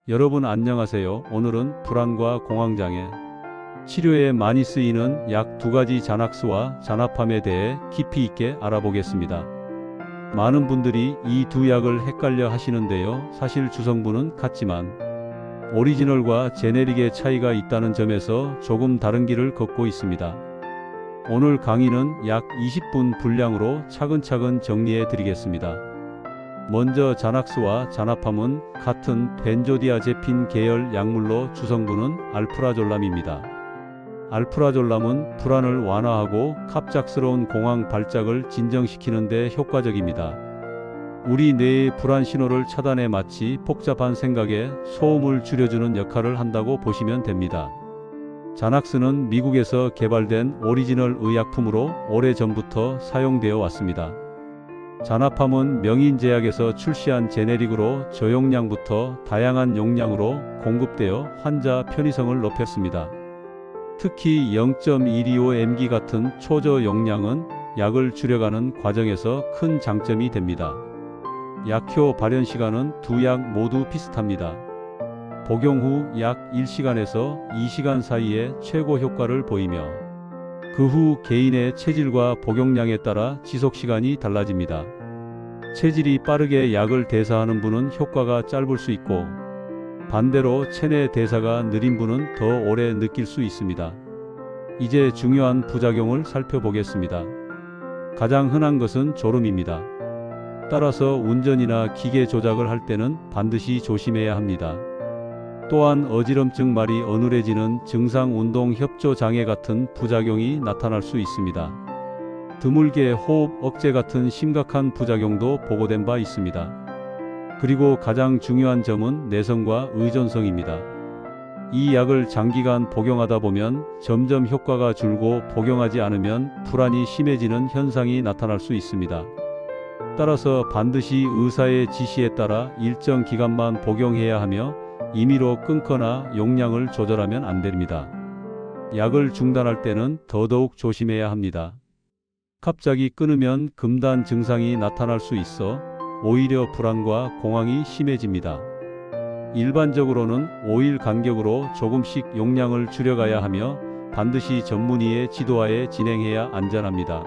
여러분 안녕하세요. 오늘은 불안과 공황장애, 치료에 많이 쓰이는 약 두 가지 자낙스와 자나팜에 대해 깊이 있게 알아보겠습니다. 많은 분들이 이 두 약을 헷갈려 하시는데요. 사실 주성분은 같지만 오리지널과 제네릭의 차이가 있다는 점에서 조금 다른 길을 걷고 있습니다. 오늘 강의는 약 20분 분량으로 차근차근 정리해 드리겠습니다. 먼저 자낙스와 자나팜은 같은 벤조디아제핀 계열 약물로 주성분은 알프라졸람입니다. 알프라졸람은 불안을 완화하고 갑작스러운 공황 발작을 진정시키는 데 효과적입니다. 우리 뇌의 불안 신호를 차단해 마치 복잡한 생각에 소음을 줄여주는 역할을 한다고 보시면 됩니다. 자낙스는 미국에서 개발된 오리지널 의약품으로 오래전부터 사용되어 왔습니다. 자나팜은 명인제약에서 출시한 제네릭으로 저용량부터 다양한 용량으로 공급되어 환자 편의성을 높였습니다. 특히 0.125mg 같은 초저 용량은 약을 줄여가는 과정에서 큰 장점이 됩니다. 약효 발현 시간은 두 약 모두 비슷합니다. 복용 후 약 1시간에서 2시간 사이에 최고 효과를 보이며 그 후 개인의 체질과 복용량에 따라 지속시간이 달라집니다. 체질이 빠르게 약을 대사하는 분은 효과가 짧을 수 있고 반대로 체내 대사가 느린 분은 더 오래 느낄 수 있습니다. 이제 중요한 부작용을 살펴보겠습니다. 가장 흔한 것은 졸음입니다. 따라서 운전이나 기계 조작을 할 때는 반드시 조심해야 합니다. 또한 어지럼증 말이 어눌해지는 증상 운동 협조 장애 같은 부작용이 나타날 수 있습니다. 드물게 호흡 억제 같은 심각한 부작용도 보고된 바 있습니다. 그리고 가장 중요한 점은 내성과 의존성입니다. 이 약을 장기간 복용하다 보면 점점 효과가 줄고 복용하지 않으면 불안이 심해지는 현상이 나타날 수 있습니다. 따라서 반드시 의사의 지시에 따라 일정 기간만 복용해야 하며 임의로 끊거나 용량을 조절하면 안 됩니다. 약을 중단할 때는 더더욱 조심해야 합니다. 갑자기 끊으면 금단 증상이 나타날 수 있어 오히려 불안과 공황이 심해집니다. 일반적으로는 5일 간격으로 조금씩 용량을 줄여가야 하며 반드시 전문의의 지도하에 진행해야 안전합니다.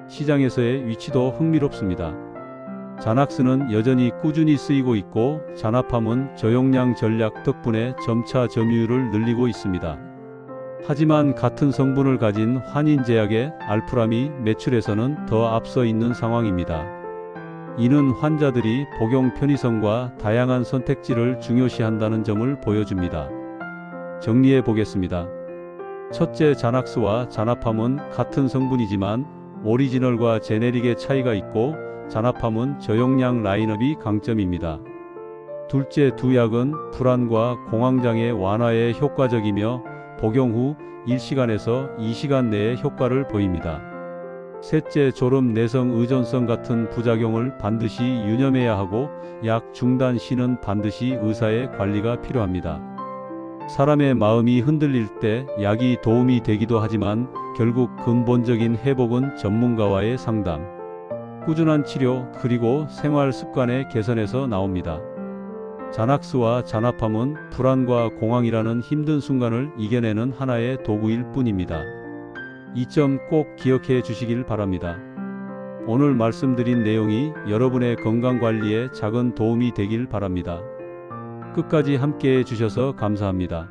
시장에서의 위치도 흥미롭습니다. 자낙스는 여전히 꾸준히 쓰이고 있고 자나팜은 저용량 전략 덕분에 점차 점유율을 늘리고 있습니다. 하지만 같은 성분을 가진 환인제약의 알프람이 매출에서는 더 앞서 있는 상황입니다. 이는 환자들이 복용 편의성과 다양한 선택지를 중요시한다는 점을 보여줍니다. 정리해 보겠습니다. 첫째, 자낙스와 자나팜은 같은 성분이지만 오리지널과 제네릭의 차이가 있고 자나팜은 저용량 라인업이 강점입니다. 둘째, 두 약은 불안과 공황장애 완화에 효과적이며 복용 후 1시간에서 2시간 내에 효과를 보입니다. 셋째, 졸음, 내성, 의존성 같은 부작용을 반드시 유념해야 하고 약 중단 시는 반드시 의사의 관리가 필요합니다. 사람의 마음이 흔들릴 때 약이 도움이 되기도 하지만 결국 근본적인 회복은 전문가와의 상담, 꾸준한 치료, 그리고 생활 습관의 개선에서 나옵니다. 자낙스와 자나팜은 불안과 공황이라는 힘든 순간을 이겨내는 하나의 도구일 뿐입니다. 이 점 꼭 기억해 주시길 바랍니다. 오늘 말씀드린 내용이 여러분의 건강관리에 작은 도움이 되길 바랍니다. 끝까지 함께해 주셔서 감사합니다.